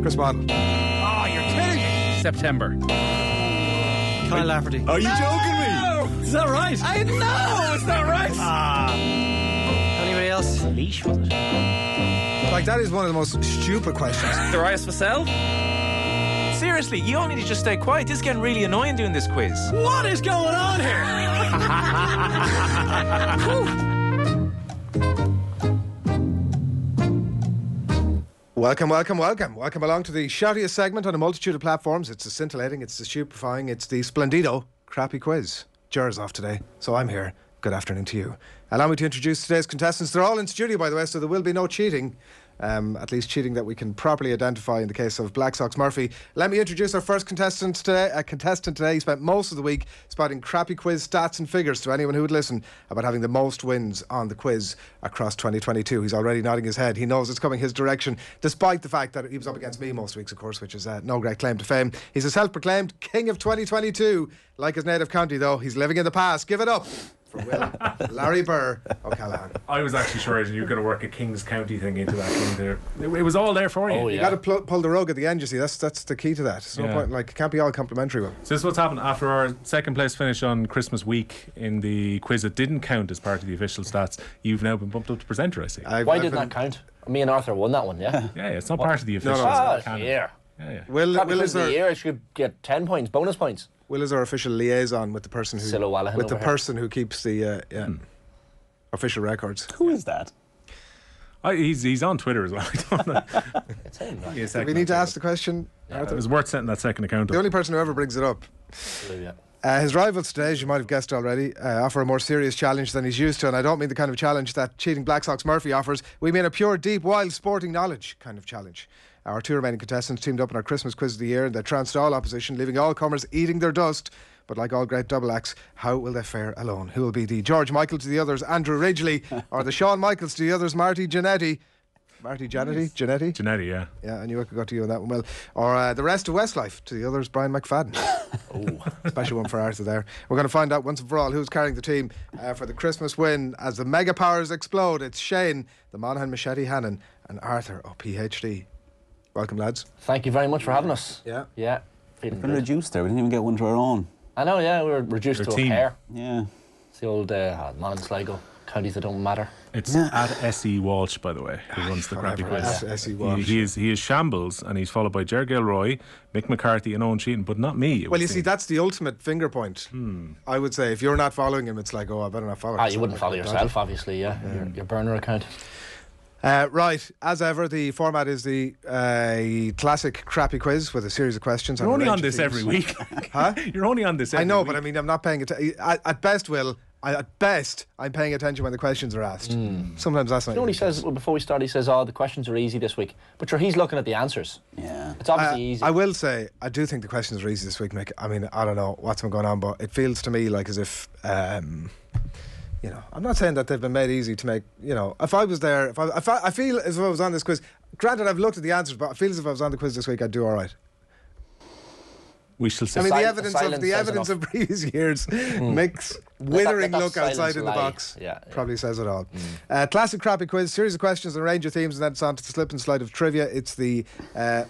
Chris Waddle. Oh, you're kidding me. September. Kyle Lafferty. Are you joking me? Is that right? I know it's not right. Anybody else? Leash, was it? Like, that is one of the most stupid questions. Darius Vassell? Seriously, you all need to just stay quiet. This is getting really annoying doing this quiz. What is going on here? Welcome along to the shoutiest segment on a multitude of platforms. It's the scintillating, it's the stupefying, it's the splendido crappy quiz. Jer's off today, so I'm here. Good afternoon to you. Allow me to introduce today's contestants. They're all in studio, by the way, so there will be no cheating. At least cheating that we can properly identify in the case of Black Sox Murphy. Let me introduce our first contestant today. He spent most of the week spouting crappy quiz stats and figures to anyone who would listen about having the most wins on the quiz across 2022. He's already nodding his head. He knows it's coming his direction, despite the fact that he was up against me most weeks, of course, which is no great claim to fame. He's a self-proclaimed king of 2022. Like his native county, though, he's living in the past. Give it up for Will Larry Birr O'Callaghan. I was actually sure you were going to work a King's County thing into that thing there. It was all there for you. Oh, yeah. You got to pull the rug at the end, you see. That's the key to that. There's no point, like, it can't be all complimentary. Will. So this is what's happened after our second place finish on Christmas week in the quiz that didn't count as part of the official stats. You've now been bumped up to presenter, I see. Why didn't that count? Me and Arthur won that one, yeah? Yeah, it's not part of the official Oh, stats. yeah. Yeah. Will is the our year I should get 10 points, bonus points. Will is our official liaison with the person who Silo Wallahan with the over here. person who keeps the official records. Who is that? He's on Twitter as well. I don't know. It's him. Yeah, Do we need to ask the question, Arthur? It was worth setting that second account The up. only person who ever brings it up. Yeah. His rivals today, as you might have guessed already, offer a more serious challenge than he's used to, and I don't mean the kind of challenge that cheating Black Sox Murphy offers. We mean a pure, deep, wild sporting knowledge kind of challenge. Our two remaining contestants teamed up in our Christmas quiz of the year, and they trounced all opposition, leaving all comers eating their dust. But like all great double acts, how will they fare alone? Who will be the George Michael to the others, Andrew Ridgely, or the Shawn Michaels to the others, Marty Jannetty? Genetti, yeah. Yeah, I knew I could go to you on that one, Will. Or the rest of Westlife to the others, Brian McFadden. Special one for Arthur there. We're going to find out once and for all who's carrying the team for the Christmas win as the mega powers explode. It's Shane, the Monaghan Machete Hannon, and Arthur, PhD. Welcome, lads. Thank you very much for having us. Yeah. Yeah. Feeling Been good. reduced there. We didn't even get one to our own. I know, yeah, we were reduced to a team. pair. Yeah. It's the old Monaghan Sligo, counties that don't matter. It's at S.E. Walsh, by the way, who runs the crappy Whatever. quiz. S.E. Walsh. He is shambles, and he's followed by Ger Gilroy, Mick McCarthy, and Owen Sheehan, but not me. Well, you see, that's the ultimate finger point. I would say if you're not following him, it's like, oh, I better not follow him. You wouldn't follow yourself, obviously, yeah. Your burner account. Right, as ever, the format is the classic crappy quiz with a series of questions. You're and a only on range of this every themes. week. Huh? You're only on this every I know, week. but I mean, I'm not paying attention. At best, Will, at best, I'm paying attention when the questions are asked. Sometimes that's not. You know what he says, well, before we start, he says, the questions are easy this week. But sure, he's looking at the answers. Yeah. It's obviously easy. I will say, I do think the questions are easy this week, Mick. I mean, I don't know what's been going on, but it feels to me like as if, you know, I'm not saying that they've been made easy to make, you know, if I was there, if I feel as if I was on this quiz, granted I've looked at the answers, but I feel as if I was on the quiz this week, I'd do all right. We shall see. I mean, Silence the says evidence enough. of previous years, Mick's withering Let that look outside silence in the lie. box Yeah. probably says it all. Classic crappy quiz, series of questions and a range of themes, and then it's on to the slip and slide of trivia. It's the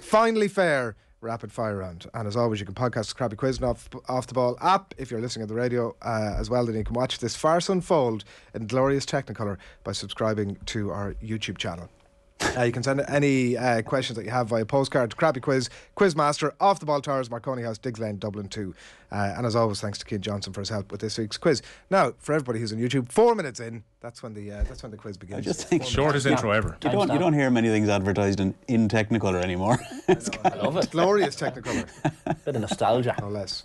finally fair rapid fire round, and as always, you can podcast the crappy quiz and off the ball app if you're listening on the radio as well. Then you can watch this farce unfold in glorious Technicolor by subscribing to our YouTube channel. You can send any questions that you have via postcard to Crappy Quiz, Quizmaster, Off the Ball Towers, Marconi House, Diggs Lane, Dublin 2. And as always, thanks to Keane Johnson for his help with this week's quiz. Now, for everybody who's on YouTube, 4 minutes in, that's when the quiz begins. I just think Shortest intro ever. you don't hear many things advertised in Technicolor anymore. I love it. Glorious Technicolor, Bit of nostalgia. no less.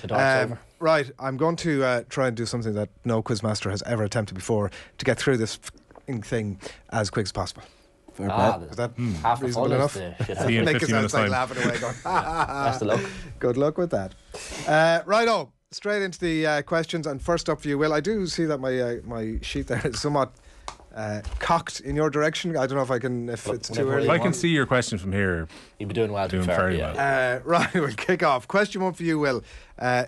The dark's over. Right, I'm going to try and do something that no Quizmaster has ever attempted before to get through this thing as quick as possible. Fair play. Is that half the reasonable fun enough? is the shit See you in Make us 15 minutes outside time. laughing away going, Best of luck. good luck with that. Righto, straight into the questions, and first up for you, Will. I do see that my sheet there is somewhat cocked in your direction. I don't know if it's too early. If I can see your question from here, You'd be doing well, to be Doing fair. very Yeah. Right, we'll kick off. Question one for you, Will.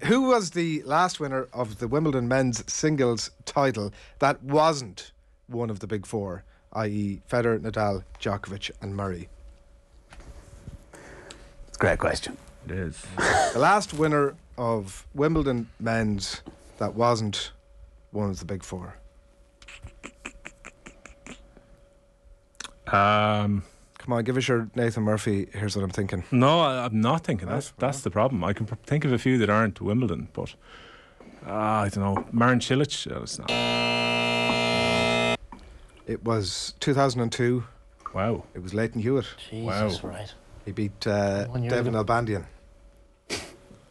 Who was the last winner of the Wimbledon men's singles title that wasn't one of the big four, i.e. Federer, Nadal, Djokovic and Murray? It's a great question. It is. The last winner of Wimbledon men's that wasn't one of the big four. Um, Come on, give us your Nathan Murphy. Here's what I'm thinking. no, I'm not thinking. Right, That's the problem. I can think of a few that aren't Wimbledon, but I don't know. Marin Cilic. It's not. It was 2002. Wow. It was Leighton Hewitt. Jesus, Wow. right. He beat 1 year David ago. Nalbandian.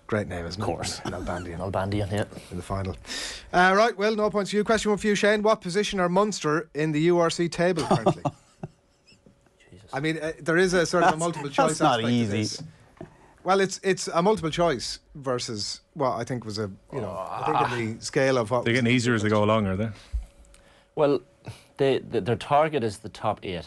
Great name, isn't it? Of course. Nalbandian Albandian, yeah. in the final. Right, well, no points for you. Question one for you, Shane. What position are Munster in the URC table currently? Jesus. I mean, there is a sort of a multiple choice That's not aspect to easy. this. Well, it's a multiple choice versus what I think was I think in the scale of what They're was getting easier as they go along, are they? Well, their target is the top 8,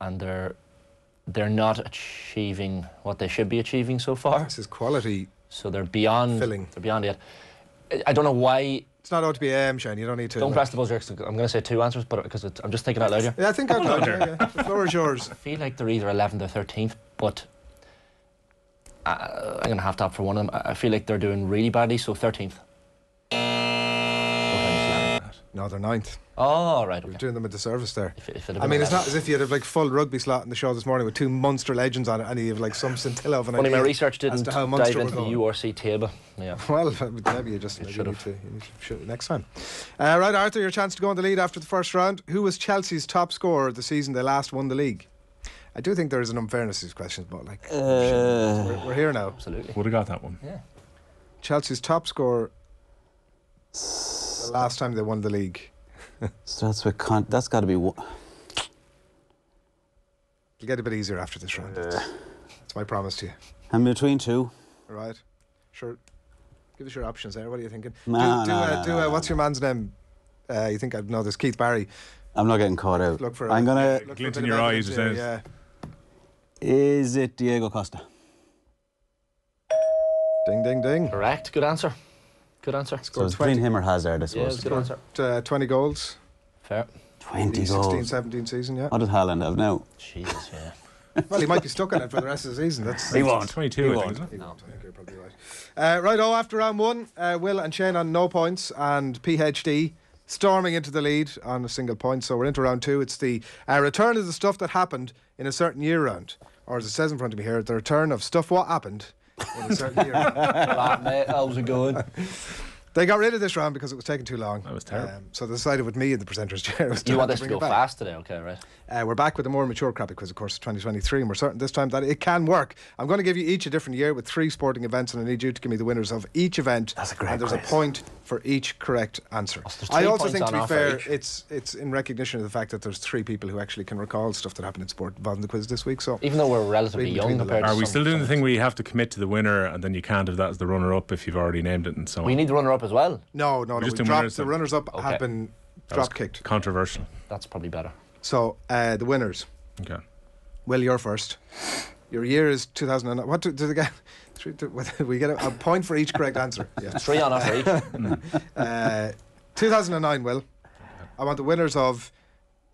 and they're not achieving what they should be achieving so far. This is quality. So they're beyond Filling. They're beyond 8. I don't know why. It's not OTB AM, Shane. You don't need to. Don't press the buzzer. 'Cause I'm going to say 2 answers, but because I'm just thinking out loud here. Yeah, I think I've got it. Yeah. The floor is yours. I feel like they're either 11th or 13th, but I'm going to have to opt for one of them. I feel like they're doing really badly, so 13th. No, they're ninth. Oh, right, You're okay. doing them a disservice there. If it had I been mean, it's 11th. not as if you had a like full rugby slot in the show this morning with 2 Munster legends on it, and you have like some scintilla of an Funny, idea my research as didn't to how dive Munster into were the going. URC table. Yeah. Well, maybe you just maybe you need to should next time. Right, Arthur, your chance to go on the lead after the first round. Who was Chelsea's top scorer the season they last won the league? I do think there is an unfairness to these questions, but like we're here now. Absolutely. Would have got that one. Yeah. Chelsea's top scorer the last time they won the league. So that's got to be. It'll get a bit easier after this round. That's my promise to you. I'm between two. All right, sure. Give us your options there. What are you thinking? No. What's your man's name? You think I know this? Keith Barry. I'm not getting caught out. Look for. I'm gonna. look for a Glint bit in of your eye, evidence you here, said. Yeah. Is it Diego Costa? Ding, ding, ding. Correct. Good answer. Good answer. So Scored it's between him or Hazard, I Yeah, suppose. it's a good answer. 20 goals. Fair. 20 The goals. 16-17 season, yeah. What did Haaland have now? Jesus, yeah. Well, he might be stuck in it for the rest of the season. That's He won't. 22, He I think, won't. isn't it? He won't. I think you're probably right. Right, after round one, Will and Shane on no points, and PhD storming into the lead on a single point. So we're into round two. It's the return of the stuff that happened in a certain year round. Or as it says in front of me here, the return of stuff what happened in a certain year round. Ah, mate, how's it going? They got rid of this round because it was taking too long. That was terrible. So they decided with me in the presenter's chair. It was You time want to us to bring go it back. fast today, okay, right? We're back with a more mature crappy quiz, of course, 2023, and we're certain this time that it can work. I'm going to give you each a different year with 3 sporting events, and I need you to give me the winners of each event. That's a great And there's a quiz. point for each correct answer. there's I 3 also points think, to on be offer fair, each. it's in recognition of the fact that there's 3 people who actually can recall stuff that happened in sport involving the quiz this week. So Even though we're relatively Reading young between the compared to Are we some- still doing the some- thing where you have to commit to the winner and then you can't have that as the runner-up if you've already named it and so on? We need the runner-up as well. no, we just doing dropped winners the then. runners-up Okay. have been That was drop kicked. Controversial. That's probably better. So the winners. Okay. Will, you're first. Your year is 2009. What did they get? We get a point for each correct answer. Yeah. 3 on offer each. 2009, Will. I want the winners of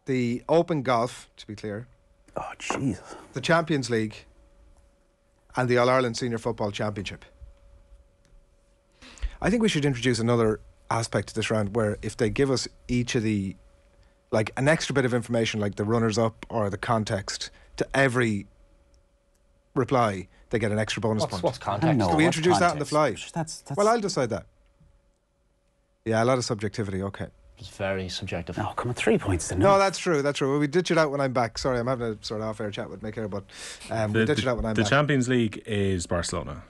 the Open Golf, to be clear, Oh, Jesus. the Champions League, and the All-Ireland Senior Football Championship. I think we should introduce another aspect to this round where if they give us each of the, like an extra bit of information, like the runners-up or the context, to every reply, they get an extra bonus point. What's I context? know. Can we what's introduce that on the context? fly? That's Well, I'll decide that. Yeah, a lot of subjectivity, okay. It's very subjective. No, come on, 3 points to No, no. that's true. That's true. Well, we ditch it out when I'm back. Sorry, I'm having a sort of off-air chat with Mick here, but we ditch it out when I'm the back. Champions League is Barcelona.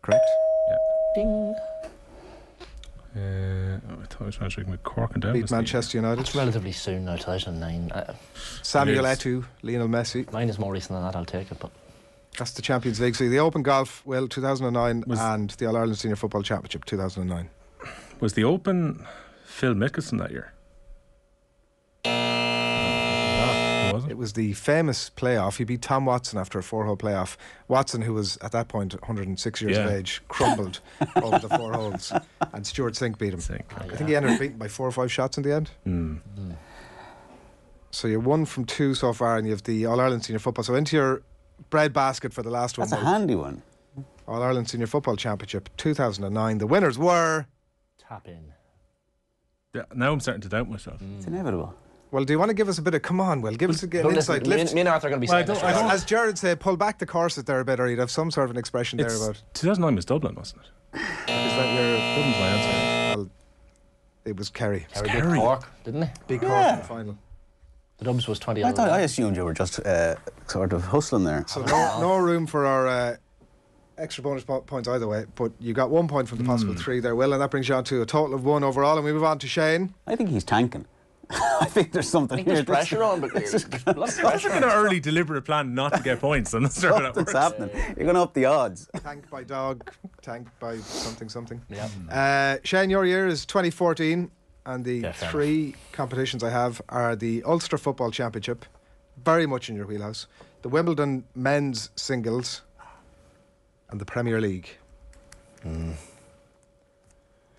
Correct? Ding. I thought I was trying to check my Cork and down. Beat Manchester United. It's relatively soon now, 2009. Samuel It is. Eto'o, Lionel Messi. Mine is more recent than that, I'll take it. But That's the Champions League. So the Open Golf, Will, 2009, Was- and the All-Ireland Senior Football Championship, 2009. Was the Open Phil Mickelson that year? Was it? It was the famous playoff. He beat Tom Watson after a 4-hole playoff. Watson, who was at that point 106 years of Yeah. age, crumbled over the 4 holes, and Stuart Sink beat him. Sink. I think he ended up beaten by 4 or 5 shots in the end. So you're 1 from 2 so far, and you have the All-Ireland Senior Football. So into your breadbasket for the last one. That's a handy one. All-Ireland Senior Football Championship 2009. The winners were... Tap in. Yeah, now I'm starting to doubt myself. It's inevitable. Well, do you want to give us a bit of... Come on, Will. Give us an insight. Me and Arthur are going to be Well, saying this. As Jared said, pull back the corset there a bit, or you'd have some sort of an expression there It's about... 2009 was Dublin, wasn't it? Is that your... Dublin's my answer. Well, it was Kerry. Kerry beat Cork, didn't they? Big Cork in the final. The Dubs was 2011. I assumed you were just sort of hustling there. So no room for our extra bonus points either way, but you got 1 point from the possible 3 there, Will, and that brings you on to a total of 1 overall, and we move on to Shane. I think he's tanking. I think there's something here. There's pressure on, but there's a lot of That's pressure. like an early deliberate plan not to get points. I'm not sure how that What's works. happening? You're going to up the odds. Tank by dog, tank by something. Yeah. Shane, your year is 2014, and the Yeah, fair 3 competitions I have are the Ulster Football Championship, very much in your wheelhouse, the Wimbledon Men's Singles, and the Premier League. The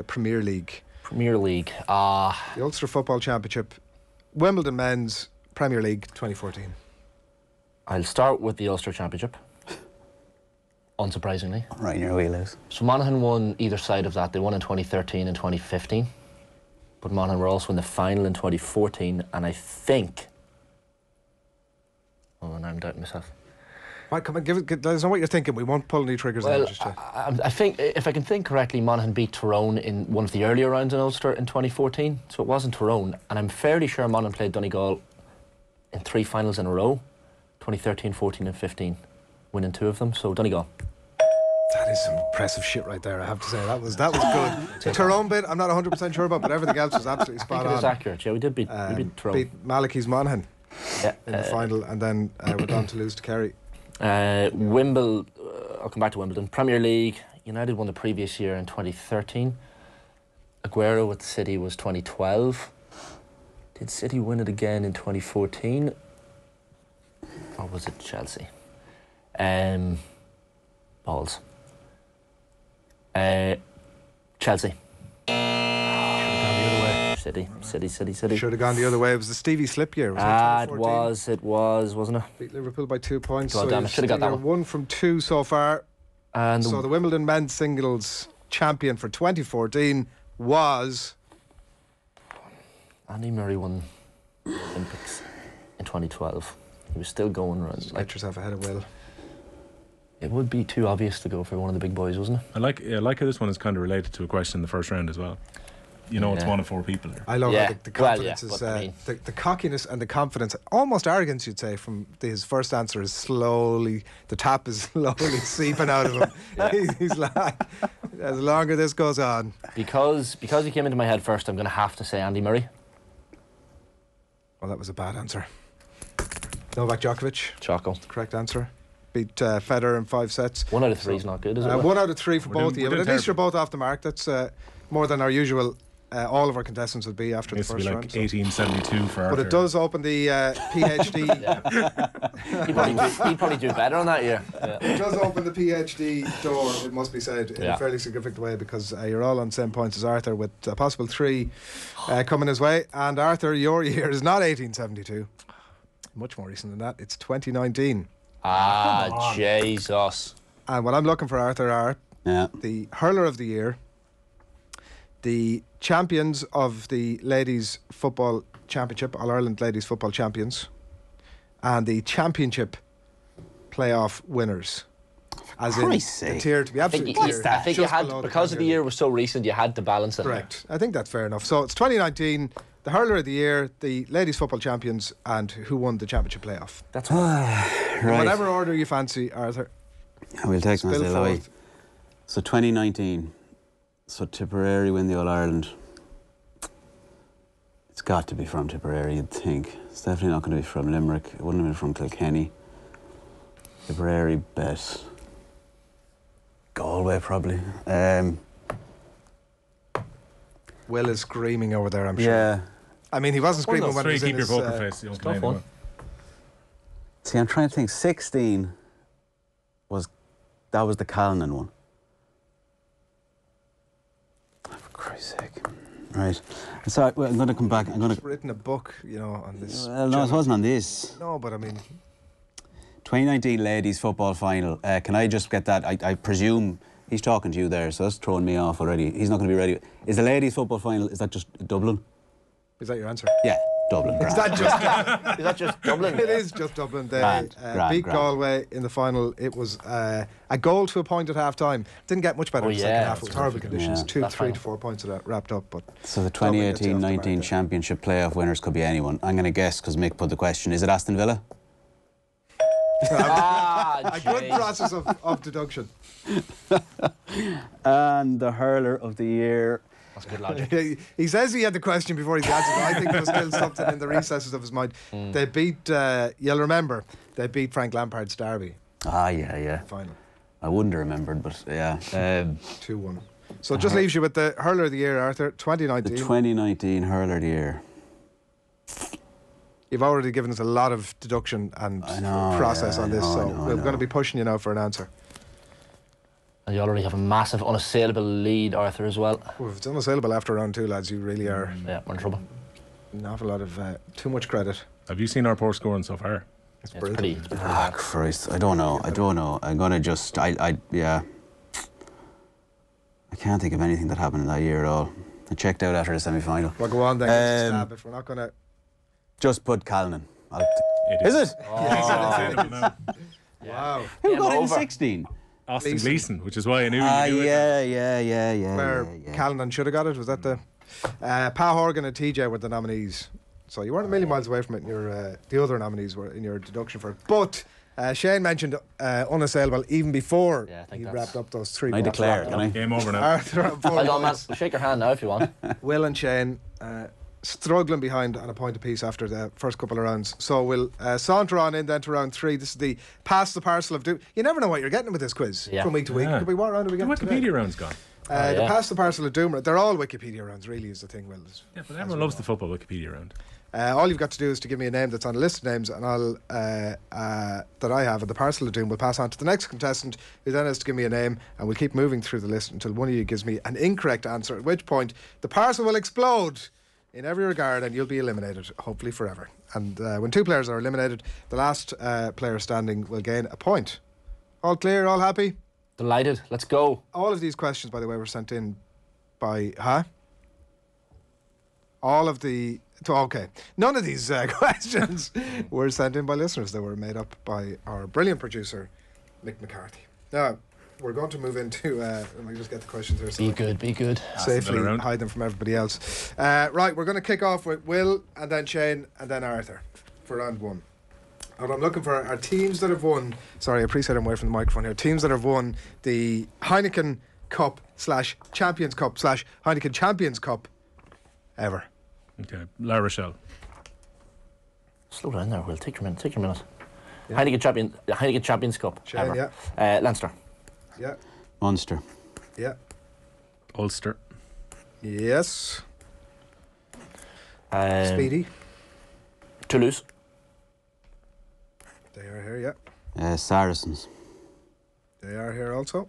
Premier League. Premier League. The Ulster Football Championship, Wimbledon Men's, Premier League 2014. I'll start with the Ulster Championship. Unsurprisingly. Right in your wheelhouse. So Monaghan won either side of that. They won in 2013 and 2015. But Monaghan were also in the final in 2014, and I think... Oh, and I'm doubting myself. Right, come on, let us know what you're thinking. We won't pull any triggers Well, out just yet. I think, if I can think correctly, Monaghan beat Tyrone in one of the earlier rounds in Ulster in 2014, so it wasn't Tyrone. And I'm fairly sure Monaghan played Donegal in 3 finals in a row, 2013, 14 and 15, winning 2 of them, so Donegal. That is some impressive shit right there, I have to say. That was good. Tyrone bit, I'm not 100% sure about, but everything else was absolutely I spot think it was on. accurate, yeah, we did beat Tyrone. Beat Malachi's Monaghan Yeah, in the final, and then went on to lose to Kerry. Wimbledon, I'll come back to Wimbledon. Premier League, United won the previous year in 2013. Aguero with City was 2012. Did City win it again in 2014? Or was it Chelsea? Balls. Chelsea. City. Should have gone the other way. It was the Stevie Slip year. Was It was, wasn't it? Beat Liverpool by 2 points. God damn it, should have got that one. 1 from 2 so far. And So the Wimbledon Men's Singles champion for 2014 was... Andy Murray won the Olympics in 2012. He was still going around. Let yourself ahead of Will. It would be too obvious to go for one of the big boys, wasn't it? I like how this one is kind of related to a question in the first round as well. You know, it's Yeah. 1 of 4 people here. I love Yeah. how the Well, confidence yeah, is... but I mean- the cockiness and the confidence, almost arrogance, you'd say, from his first answer is slowly... The tap is slowly seeping out of him. He's like, as longer this goes on... Because he came into my head first, I'm going to have to say Andy Murray. Well, that was a bad answer. Novak Djokovic, Choco. correct answer. Beat Federer in 5 sets. 1 out of 3 is not good, is it? 1 out of 3 for We're both doing- of you, we're but doing at least you're terribly. both off the mark. That's more than our usual. All of our contestants would be after It the used to be first like round. So. 1872 for But Arthur. it does open the PhD. He'd probably do better on that year. Yeah. It does open the PhD door, it must be said, in Yeah. a fairly significant way, because you're all on the same points as Arthur, with a possible 3 coming his way. And Arthur, your year is not 1872. Much more recent than that. It's 2019. Ah, Jesus. And what I'm looking for, Arthur, are Yeah. the hurler of the year, the champions of the Ladies Football Championship, All-Ireland Ladies Football Champions, and the Championship playoff winners. As in Christ's the sake. tier to be I think, absolutely clear. I think you just had, below because of the Premier year League. was so recent, you had to balance it. Correct. I think that's fair enough. So it's 2019, the hurler of the year, the Ladies Football Champions, and who won the Championship playoff. That's In Right. whatever order you fancy, Arthur. We'll take them as Spill they lie. forth. So 2019. So Tipperary win the All-Ireland. It's got to be from Tipperary, you'd think. It's definitely not going to be from Limerick. It wouldn't have been from Kilkenny. Tipperary bet. Galway, probably. Will is screaming over there, I'm sure. Yeah. I mean, he wasn't One of screaming those when Three, he was in keep your his... poker face. You don't tough complain one. about it. See, I'm trying to think. 16 that was the Callanan one. Oh, for Christ's sake. Right. So I'm going to come back. I'm going to. written a book, on this. Well, no, it wasn't on this. No, but I mean, 2019 ladies football final. Can I just get that? I presume he's talking to you there, so that's throwing me off already. He's not going to be ready. Is the ladies football final, is that just Dublin? Is that your answer? Yeah, Dublin. Is Grand. Is that just Dublin? It is just Dublin. They Grand, beat grand. Galway in the final. It was a goal to a point at half time. Didn't get much better in the second half. It was horrible conditions. Yeah. 2, That's 3 fine. to 4 points of that wrapped up. But So the Dublin gets you off the mark 2018-19 there. championship playoff winners could be anyone. I'm going to guess because Mick put the question. Is it Aston Villa? A good process of deduction. And the hurler of the year. That's good logic. He says he had the question before he's answered, but I think there was still something in the recesses of his mind. They beat, you'll remember, they beat Frank Lampard's Derby Yeah. final, I wouldn't have remembered, but yeah. 2-1. So it just leaves you with the hurler of the year, Arthur, The 2019. 2019 hurler of the year. You've already given us a lot of deduction and I know, process yeah, on I this, know, so I know, I we're know. going to be pushing you now for an answer. And you already have a massive, unassailable lead, Arthur, as well. Ooh, if it's unassailable after round 2, lads, you really are Yeah, we're in trouble. an awful lot of too much credit. Have you seen our poor scoring so far? It's It's brutal. pretty. It's pretty Ah, bad. Christ. I don't know. I'm going to just... yeah. I can't think of anything that happened in that year at all. I checked out after the semi-final. Well, go on then, give us a Um, stab if we're not going to... Just put Callan. It Is it? Wow. Who Game got it in over. 16? Austin Gleeson. Gleeson, which is why I knew Ah, you knew it. yeah. Where Callanan should have got it, was that the... Pa Horgan and TJ were the nominees. So you weren't a million miles away from it. And your the other nominees were in your deduction for it. But Shane mentioned unassailable even before Yeah, I think he that's- wrapped up those 3 I points. declare, can I? Game over now. Arthur on 4 Hold on, man. points. We'll shake your hand now if you want. Will and Shane struggling behind on a point apiece after the first couple of rounds. So we'll saunter on in then to round 3. This is the pass the parcel of doom. You never know what you're getting with this quiz Yeah. from week to week. Yeah. Could be what round do we The get today? Wikipedia round's gone. The yeah. pass the parcel of doom. They're all Wikipedia rounds, really, is the thing, Will. Yeah, but everyone loves the football Wikipedia round. All you've got to do is to give me a name that's on a list of names, and I'll that I have, and the parcel of doom will pass on to the next contestant, who then has to give me a name, and we'll keep moving through the list until one of you gives me an incorrect answer. At which point the parcel will explode in every regard, and you'll be eliminated, hopefully forever. And when 2 players are eliminated, the last player standing will gain a point. All clear? All happy? Delighted. Let's go. All of these questions, by the way, were sent in by all of the. Okay, none of these questions were sent in by listeners. They were made up by our brilliant producer, Mick McCarthy. Now, we're going to move into. Let me just get the questions here so Be I can good, be good. safely Aston Villa round. hide them from everybody else. Right, we're going to kick off with Will, and then Shane, and then Arthur for round 1. And I'm looking for our teams that have won. Sorry, I appreciate I'm away from the microphone here. Teams that have won the Heineken Cup / Champions Cup / Heineken Champions Cup ever. Okay, La Rochelle. Slow down there, Will. Take your minute. Take your minute. Heineken Champions Cup. Shane, ever. yeah. Leinster. Yeah. Munster. Yeah. Ulster. Yes. Um, Speedy. Toulouse. They are here, yeah. Saracens. They are here also.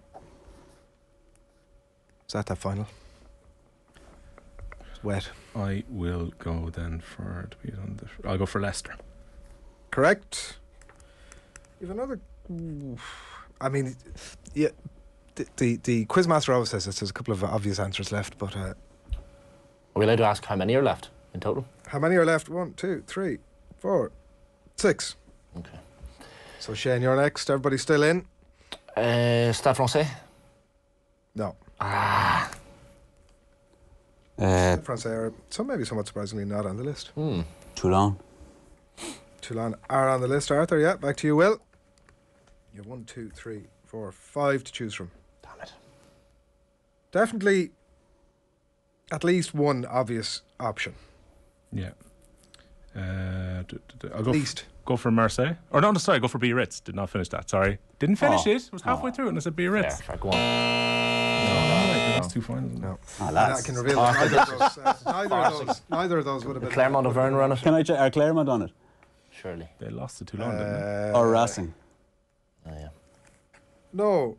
Is that final? It's wet. I will go then for I'll go for Leicester. Correct. You've another. I mean, yeah. The quizmaster always says there's a couple of obvious answers left, but Are we allowed to ask how many are left in total? how many are left? 1, 2, 3, 4, 6. Okay. So Shane, you're next. Everybody still in? Stade Francais. No. France are maybe somewhat surprisingly not on the list. Toulon. Toulon are on the list. Arthur, yeah. Back to you, Will. You have 1, 2, 3, 4, 5 to choose from. Damn it. Definitely at least one obvious option. Yeah. I'll go for Marseille. Or no, sorry, go for Biarritz. Did not finish that. Sorry, didn't finish it. Was halfway through it and I said Biarritz. Fair, go on. The last 2 finals. No. Ah, I lads. can reveal that neither of those would have been. Clermont of Verne run it. Can I check? Are Claremont on it? Surely. They lost to Toulon, didn't they? Or Racing? Oh, yeah. No.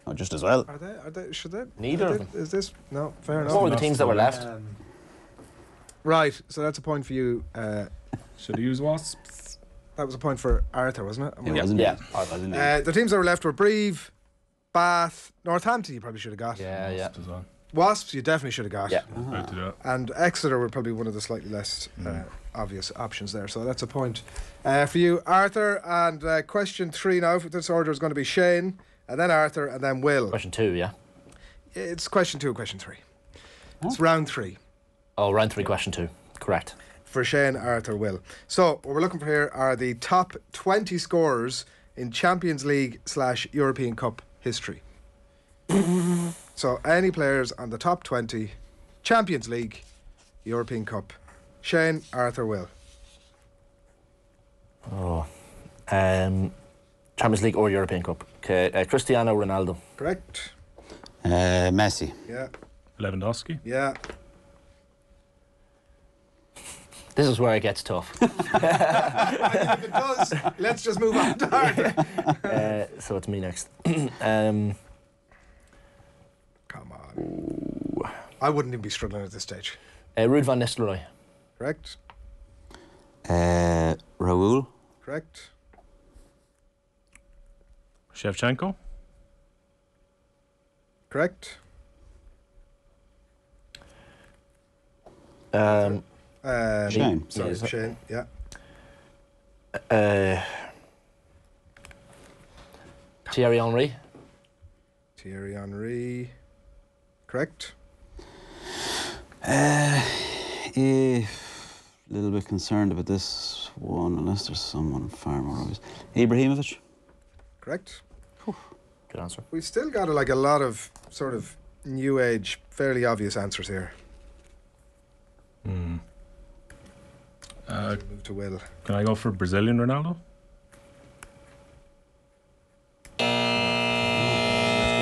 Oh, just as well. Are they? Should they? Neither of them. Is this? No. Fair What were enough. the teams that were left? Right. So that's a point for you. Should have used Wasps. That was a point for Arthur, wasn't it? It wasn't. Yeah. The teams that were left were Breve, Bath, Northampton. You probably should have got. Yeah. As well. Wasps. You definitely should have got. Yeah. Right to do it. And Exeter were probably one of the slightly less obvious options there. So that's a point for you, Arthur. And question 3 now. For this order is going to be Shane, and then Arthur, and then Will. Question 2, yeah. It's question 2 and question 3. It's round 3. Oh, round 3, question 2. Correct. For Shane, Arthur, Will. So what we're looking for here are the top 20 scorers in Champions League / European Cup history. So any players on the top 20 Champions League, European Cup. Shane, Arthur, Will. Oh. Champions League or European Cup. Okay. Cristiano Ronaldo. Correct. Messi. Yeah. Lewandowski. Yeah. This is where it gets tough. I think if it does, let's just move on to Arthur. So it's me next. Come on. I wouldn't even be struggling at this stage. Ruud van Nistelrooy. Correct. Raul. Correct. Shevchenko. Correct. Shane. Sorry, Yeah. Shane. Yeah. Thierry Henry. Thierry Henry. Correct. A little bit concerned about this one, unless there's someone far more obvious. Ibrahimovic. Correct. Good answer. We've still got a lot of sort of new age, fairly obvious answers here. Move to Will. Can I go for Brazilian Ronaldo?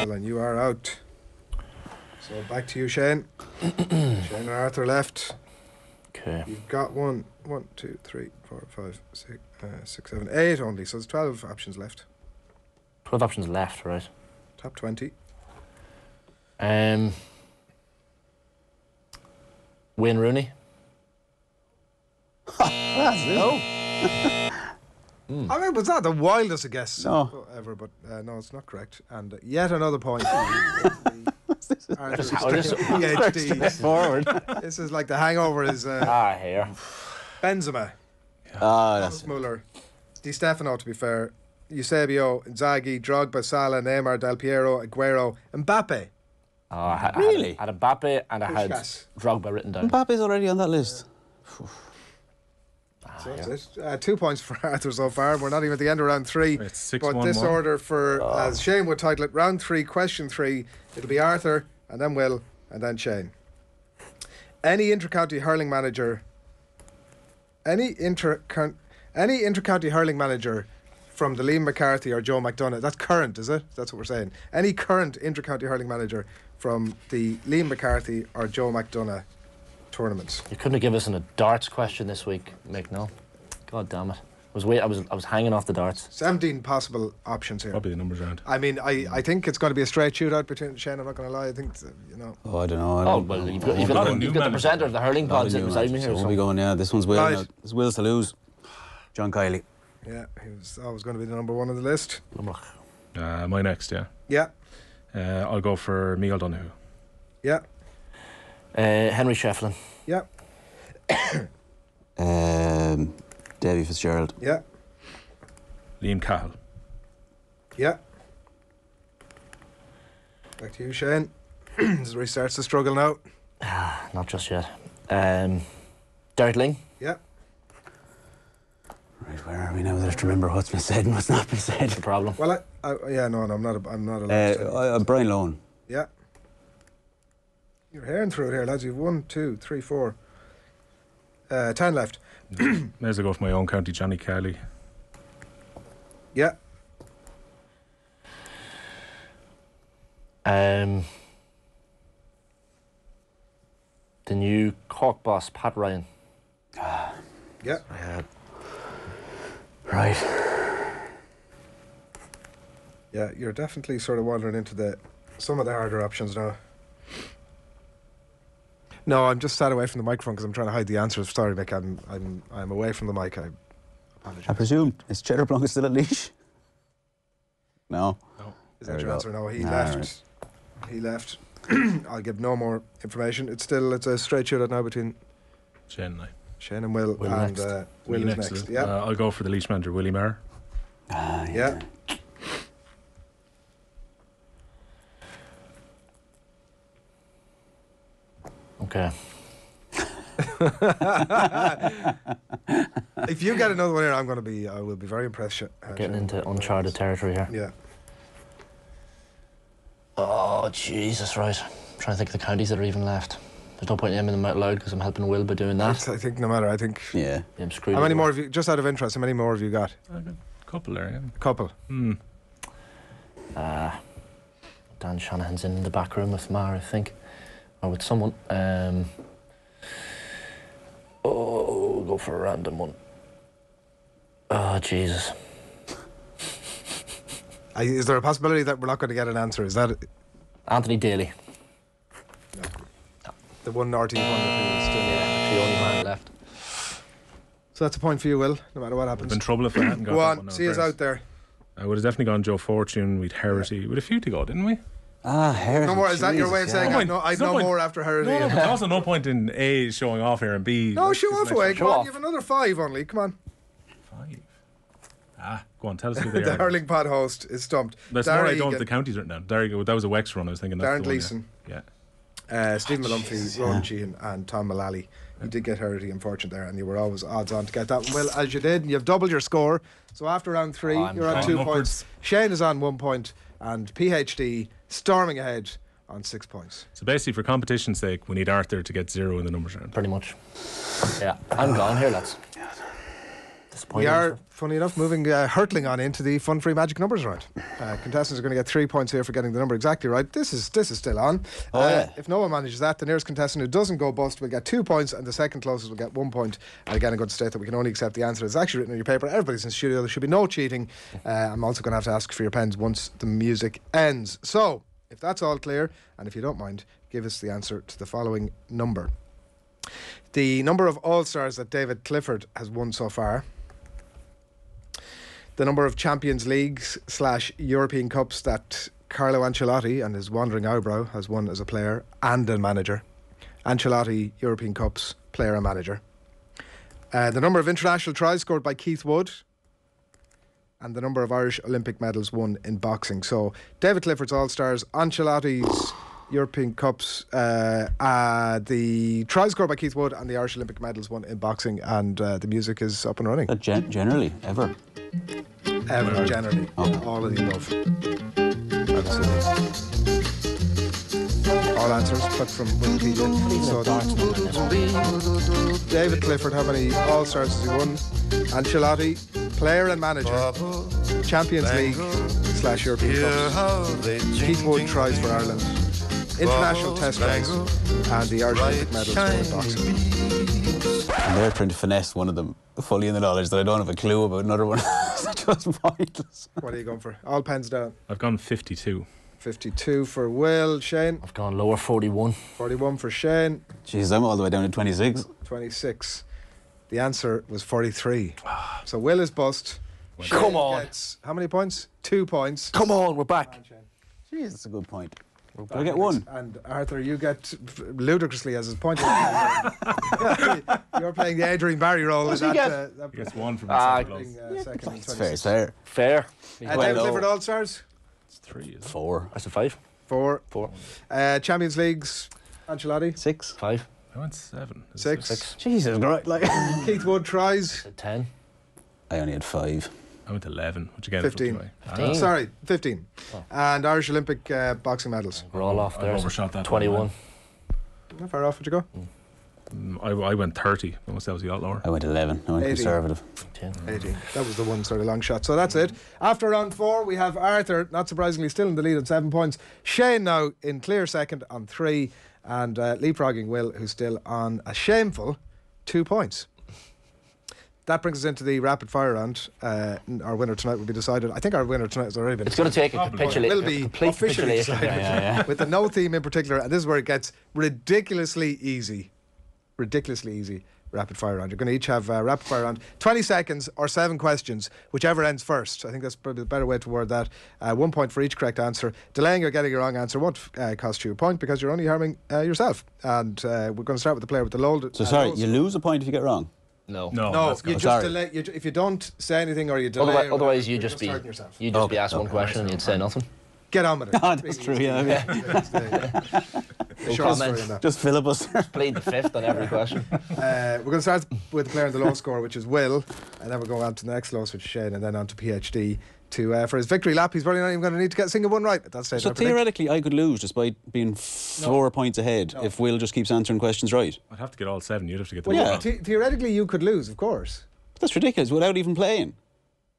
Will, and you are out. So back to you, Shane. Shane and Arthur left. Okay. You've got 1, 2, 3, 4, 5, 6, 7, 8 only. So there's 12 options left. 12 options left, right? Top 20. Wayne Rooney. No. I mean, was that the wildest guess No. ever? But no, it's not correct. And yet another point. Arthur's PhD. Forward. This is like the hangover is Here. Benzema, That's Muller, Di Stefano, to be fair, Eusebio, Inzaghi, Drogba, Salah, Neymar, Del Piero, Aguero, Mbappe. Really? I had Mbappe and I had Puskas. Drogba written down. Mbappe's already on that list. So that's it. 2 points for Arthur so far. We're not even at the end of round 3. It's 6 But 1 this 1. order for, as Shane would title it, round 3, question 3. It'll be Arthur, and then Will, and then Shane. Any inter-county hurling manager hurling manager from the Liam McCarthy or Joe McDonough. That's current, is it? That's what we're saying. Any current inter-county hurling manager from the Liam McCarthy or Joe McDonough tournaments. You couldn't have given us a darts question this week, Mick, no? God damn it. I was hanging off the darts. 17 possible options here. Probably the numbers round. I mean, I think it's going to be a straight shootout between Shane. I'm not going to lie. I think, Oh, I don't know. Oh, well, you've got the presenter of the hurling pod sitting beside me here. So we'll be going, yeah, this one's Will. Right. Now. It's Will's to lose. John Kiley. Yeah, he was always going to be the number 1 on the list. My next, yeah. Yeah, I'll go for Neil Donoghue. yeah, Henry Shefflin. yeah, Davy Fitzgerald. yeah, Liam Cahill. yeah. Back to you, Shane. As he starts to struggle now. Not just yet. Derek Ling. Yeah, Right, where are we now? I have to remember what's been said and what's not been said. The problem. well, I'm not allowed to. Brian Lohan. Yeah. You're hearing through it here, lads. You've 1, 2, 3, 4. 10 left. May as well go for my own county, Johnny Kelly. Yeah, The new Cork boss, Pat Ryan. yeah. Right. Yeah, you're definitely sort of wandering into some of the harder options now. No, I'm just sat away from the microphone because I'm trying to hide the answers. Sorry, Mick. I'm away from the mic. I I presume is Cheddar Plonker still at Leash? No. Is There that we your go. answer? No, he All left. right. He left. I'll give no more information. It's a straight shootout now between Shane and I. Shane and Will, Will and next. Will Me is next. is it? Yeah, I'll go for the Leash manager, Willie Maher. yeah. Okay. If you get another one here, I will be very impressed. Getting into uncharted territory here. Yeah. Oh, Jesus, right. I'm trying to think of the counties that are even left. There's no point in naming them out loud because I'm helping Will by doing that. I think no matter. I think. Yeah. I'm screwed. How many more have you? Just out of interest, how many more have you got? I got a couple there, yeah. Couple. Dan Shanahan's in the back room with Mar, I think. Or with someone. We'll go for a random one. Oh, Jesus. Is there a possibility that we're not going to get an answer? Is that Anthony Daly. the one RT wonder who is still? Yeah, the only man left. So that's a point for you, Will. No matter what I've happens. been trouble if I hadn't got Go that on, one. see us out there. I would have definitely gone Joe Fortune, we'd Herity. We'd a few to go, didn't we? Heritage. No more. Is that your way of saying yeah. I know point. more after her? No, but there's also no point in A showing off here and B. No, show off away. Show Come on, off. you have another 5 only. Come on. 5. Go on, tell us who they The are. hurling pod host is stumped. That's Darragh more I don't have Egan, the counties written down. That was a Wexford one, I was thinking that's Darren the one, Gleeson, yeah. Stephen Malumphey, Ronan Sheehan, and Tom Mullally. You did get Herity and Fortune there, and you were always odds on to get that one. Well, as you did, you've doubled your score. So after round 3, I'm you're on fine. 2 I'm points. upwards. Shane is on 1 point, and PhD storming ahead on 6 points. So basically, for competition's sake, we need Arthur to get 0 in the numbers round. Pretty much. Yeah, I'm gone here, lads. We are, funny enough, moving hurtling on into the fun free magic numbers round. Contestants are going to get 3 points here for getting the number exactly right. This is still on. Yeah. If no one manages that, the nearest contestant who doesn't go bust will get 2 points, and the second closest will get 1 point. And again, I'm going to state that we can only accept the answer that's actually written on your paper. Everybody's in the studio. There should be no cheating. I'm also going to have to ask for your pens once the music ends. So, if that's all clear, and if you don't mind, give us the answer to the following number. The number of All-Stars that David Clifford has won so far. The number of Champions Leagues / European Cups that Carlo Ancelotti and his wandering eyebrow has won as a player and a manager. Ancelotti, European Cups, player and manager. The number of international tries scored by Keith Wood. And the number of Irish Olympic medals won in boxing. So, David Clifford's All-Stars, Ancelotti's European Cups, the tries scored by Keith Wood, and the Irish Olympic medals won in boxing. And the music is up and running. Generally, ever. Ever, generally. All of the above. All answers put from Wikipedia. So David Clifford, how many All-Stars has he won? Ancelotti, player and manager. Champions League / European Cups. Keith Wood tries for Ireland. International Test tries. And the Irish Olympic medals won in boxing. And they're trying to finesse one of them, fully in the knowledge that I don't have a clue about another one. It's just pointless. What are you going for? All pens down. I've gone 52. 52 for Will. Shane? I've gone lower, 41. 41 for Shane. Jeez, I'm all the way down to 26. 26. The answer was 43. So Will is bust. Come on. Gets how many points? 2 points. Come on, we're back. Jeez, that's a good point. Do I get 1? And Arthur, you get ludicrously as his point. You're playing the Adrian Barry role. What's in he that, He gets 1 from Ah, the second close. second and It's fair, 26. it's fair. Fair. David Clifford All-Stars? It's 3, is it? 4. That's a 5. 4. 4. Champions Leagues? Ancelotti? 6. 5. I went 7. 6. Jesus, right, like. Keith Wood tries? 10. I only had 5. I went 11, which again 15. is 15. Sorry, 15. And Irish Olympic boxing medals. We're all off there. I've overshot that 21. How far off would you go? I went 30. I must say I was a lot lower. I went 11. I went 80. conservative. 10. 18. That was the one sort of long shot. So that's it. After round 4, we have Arthur, not surprisingly, still in the lead on 7 points. Shane now in clear second on 3. And leapfrogging Will, who's still on a shameful 2 points. That brings us into the rapid fire round. Our winner tonight will be decided. I think our winner tonight has already been It's going to take a will be complete officially capitulation. decided with the no theme in particular. And this is where it gets ridiculously easy. Ridiculously easy. rapid fire round. You're going to each have rapid fire round, 20 seconds or 7 questions, whichever ends first. I think that's probably the better way to word that. 1 point for each correct answer. Delaying or getting a wrong answer won't cost you a point because you're only harming yourself. And we're going to start with the player with the low. So sorry, you lose a point if you get wrong. No, that's you good. just delay. If you don't say anything or you delay, Otherwise, you're you'd just be hurting yourself. be asked one question and you'd say nothing. Get on with it. Oh, that's true, yeah. Short story on that. Just filibuster. Plead the fifth on every question. We're going to start with the player in the low score, which is Will, and then we're going on to the next lowest, which is Shane, and then on to PhD for his victory lap. He's probably not even going to need to get a single one right at that stage. So theoretically, I could lose despite being 4 points ahead if Will just keeps answering questions right. I'd have to get all 7. You'd have to get the Well, wrong. theoretically, you could lose, of course. But that's ridiculous without even playing.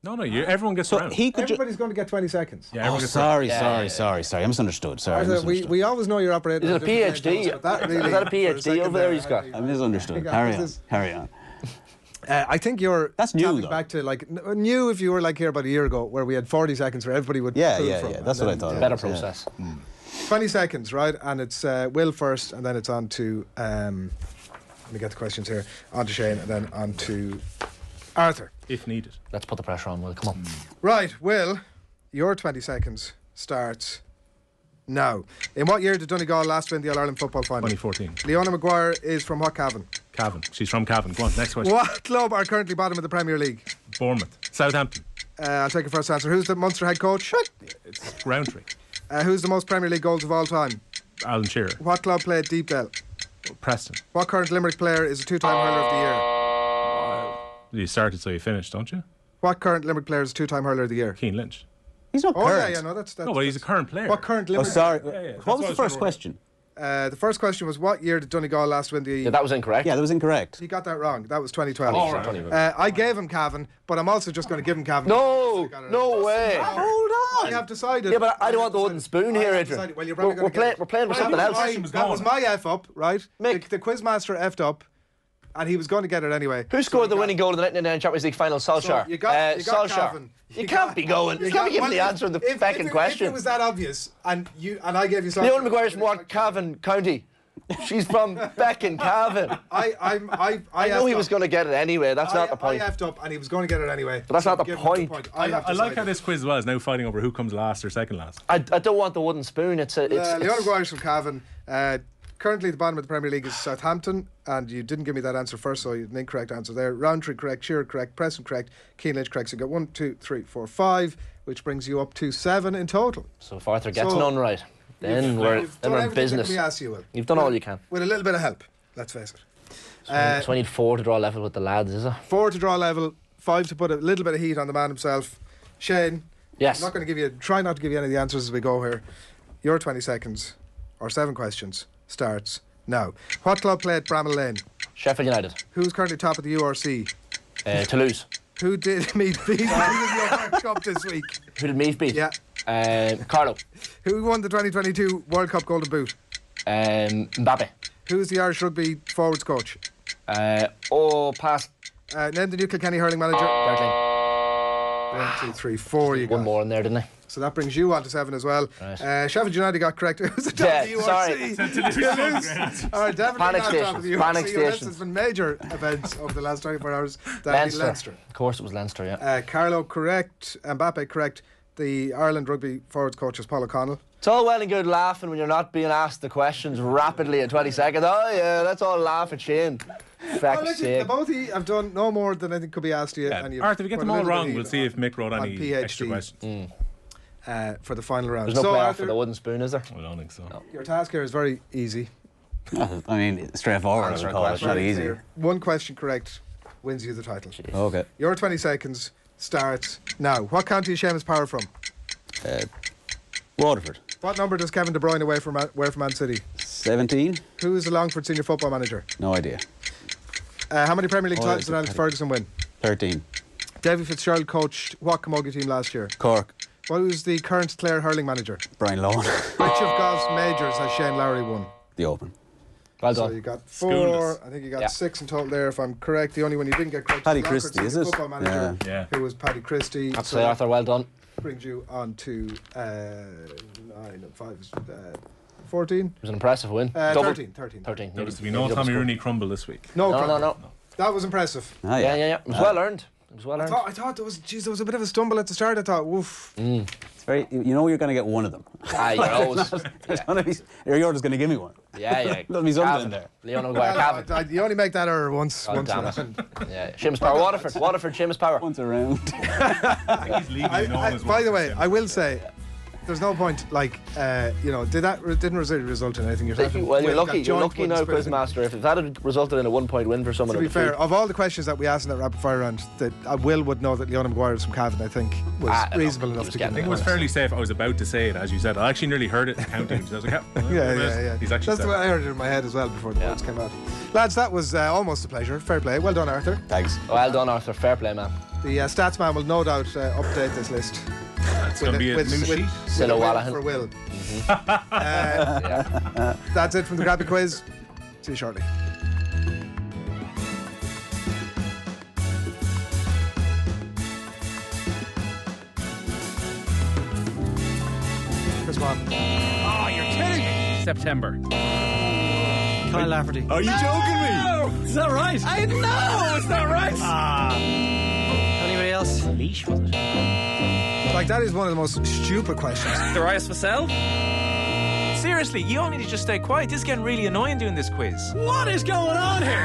No, everyone gets So around. he could. Everybody's going to get 20 seconds. Yeah, Oh, everyone gets around. sorry. I misunderstood. Sorry, I misunderstood. We always know you're operating. Is it a PhD? Is that a PhD over there he's got? I misunderstood. Carry on. I think you're That's new, tapping though. back to like new if you were like here about a year ago where we had 40 seconds where everybody would Yeah. from, That's what I thought. Better process. 20 seconds, right? And it's Will first, and then it's on to let me get the questions here. On to Shane, and then on to Arthur. If needed. Let's put the pressure on, Will. Come on. Right, Will, your 20 seconds starts now. In what year did Donegal last win the All-Ireland football final? 2014. Leona Maguire is from what Cavan? Cavan. She's from Cavan. Go on, next question. What club are currently bottom of the Premier League? Bournemouth. Southampton. I'll take your first answer. Who's the Munster head coach? It's Roundtree. Who's the most Premier League goals of all time? Alan Shearer. What club played Deepdale? Preston. What current Limerick player is a 2-time hurler of the year? You started, so you finished, don't you? What current Limerick player is a 2-time hurler of the year? Keane Lynch. He's not Oh current. yeah, no, that's No, but he's a current player. What current Oh, Limerick? sorry. yeah, What was that's what I the was first trying question? The first question was what year did Donegal last win the? Yeah, that was incorrect. Yeah, that was incorrect. He got that wrong. That was 2012. Oh, right. I gave him Cavan, but I'm also just going to give him Cavan. No way. I have decided. Yeah, but I don't want the wooden spoon here, Adrian. Well, you're probably We're going to playing for something else. That was my F up, right? Mick. The quizmaster F'd up, and he was going to get it anyway. Who scored the winning goal in the 1999 Champions League final? Solskjaer. So you got Solskjaer. Cavan. You can't be going. You can't be giving the answer in the second question. If it was that obvious, and I gave you Solskjaer. Leona Maguire's from what? Cavan County. She's from Beck and Cavan. I know he was going to get it anyway. That's not the point. I F'd up, and he was going to get it anyway. But that's not the give him point. I like how this quiz as well is now fighting over who comes last or second last. I don't want the wooden spoon. Leona Maguire's from Cavan. Currently, the bottom of the Premier League is Southampton, and you didn't give me that answer first, so you had an incorrect answer there. Roundtree correct, Shearer correct, Preston correct, Keane Lynch correct. So you got 1, 2, 3, 4, 5, which brings you up to 7 in total. So if Arthur gets none right, then we're in business. You've done all you can. With a little bit of help, let's face it. So I need 4 to draw level with the lads, is it? 4 to draw level, 5 to put a little bit of heat on the man himself. Shane, Yes. I'm not going to give you, try not to give you any of the answers as we go here. Your 20 seconds, or 7 questions, starts now. What club played Bramall Lane? Sheffield United. Who's currently top of the URC? Toulouse. Who did Meath beat in the World Cup this week? Who did Meath beat? Yeah. Carlo. Who won the 2022 World Cup Golden Boot? Mbappe. Who's the Irish rugby forwards coach? Pass. Name the new Kilkenny hurling manager. Bertling. 1, 2, 3, 4. You got. One more in there, didn't I? So that brings you on to 7 as well. Right. Sheffield United got correct. It was the top of the URC. Sorry. All right, definitely Panic not top of the station. URC. Panic Unless station. there's been major events over the last 24 hours. That'd be Leinster. Of course it was Leinster, yeah. Carlo correct. Mbappe correct. The Ireland rugby forwards coach is Paul O'Connell. It's all well and good laughing when you're not being asked the questions rapidly in 20 seconds. Oh yeah, that's all laugh at Shane. Fuck's sake. Both of you have done no more than I think could be asked to you. Yeah. And you've Arthur, if we get put them a all little bit wrong, of we'll heat see if Mick wrote on any PhD. extra questions. For the final round. There's no so playoff Arthur, for the wooden spoon, is there? I don't think so. No. your task here is very easy. I mean, straightforward. Answer I a would call it. question. Not Very easy. clear. One question correct wins you the title. Okay. Your 20 seconds starts now. What county is Seamus Power from? Waterford. What number does Kevin De Bruyne wear for Man City? 17. Who is the Longford senior football manager? No idea. How many Premier League titles did it's Alex Ferguson win? 13. Davy Fitzgerald coached what camogie team last year? Cork. What was the current Clare hurling manager? Brian Lohan. Which of golf's majors has Shane Lowry won? The Open. Well So done. you got 4. Schoolness. I think you got Yeah. 6 in total there, if I'm correct. The only one you didn't get correct Paddy was Longford Christie, senior is it? football manager, Yeah. who was Paddy Christie. I'd So say Arthur, well done. brings you on to 9 and 5 is 14. It was an impressive win. Double. 13. 13. There was to be no Tommy Rooney crumble this week. No, No, problem. no, no. That was impressive. Ah, Yeah. It was well earned. It was well earned. I thought there was a bit of a stumble at the start. I thought, woof. It's very, you know you're going to get one of them. You're always. You're just going to give me one. Yeah. There'll be something in there. Leon O'Guire, Cavan. You only make that error once. Oh, once damn around. it. Yeah. Seamus Power, Waterford, Seamus Power. Once around. He's legally known as By the one. way, I will say, there's no point, didn't result in anything. You're talking, Well, you're got lucky. You're joint lucky now, wins, but I think, Quizmaster. If that had resulted in a 1-point win for someone, to be fair, of all the questions that we asked in that rapid fire round, that Will would know that Leon Maguire was from Cavan. I think was reasonable enough to getting get. I think it was fairly safe. I was about to say it, as you said. I actually nearly heard it counting. So I was like, Yeah. He's actually That's the said way it. I heard it in my head as well before the words came out. Lads, that was almost a pleasure. Fair play. Well done, Arthur. Thanks. Well done, Arthur. Fair play, man. The stats man will no doubt update this list. It's going to be a new sheet. Silla Wallahan. For Will. That's it from the Crappy Quiz. See you shortly. Chris Watt. Oh, you're kidding me. September. Kyle Lafferty. Are you joking me? Is that right? I know, it's not right. Anybody else? Leash, was it? Like, that is one of the most stupid questions. Darius Vassell? Seriously, you all need to just stay quiet. This is getting really annoying doing this quiz. What is going on here?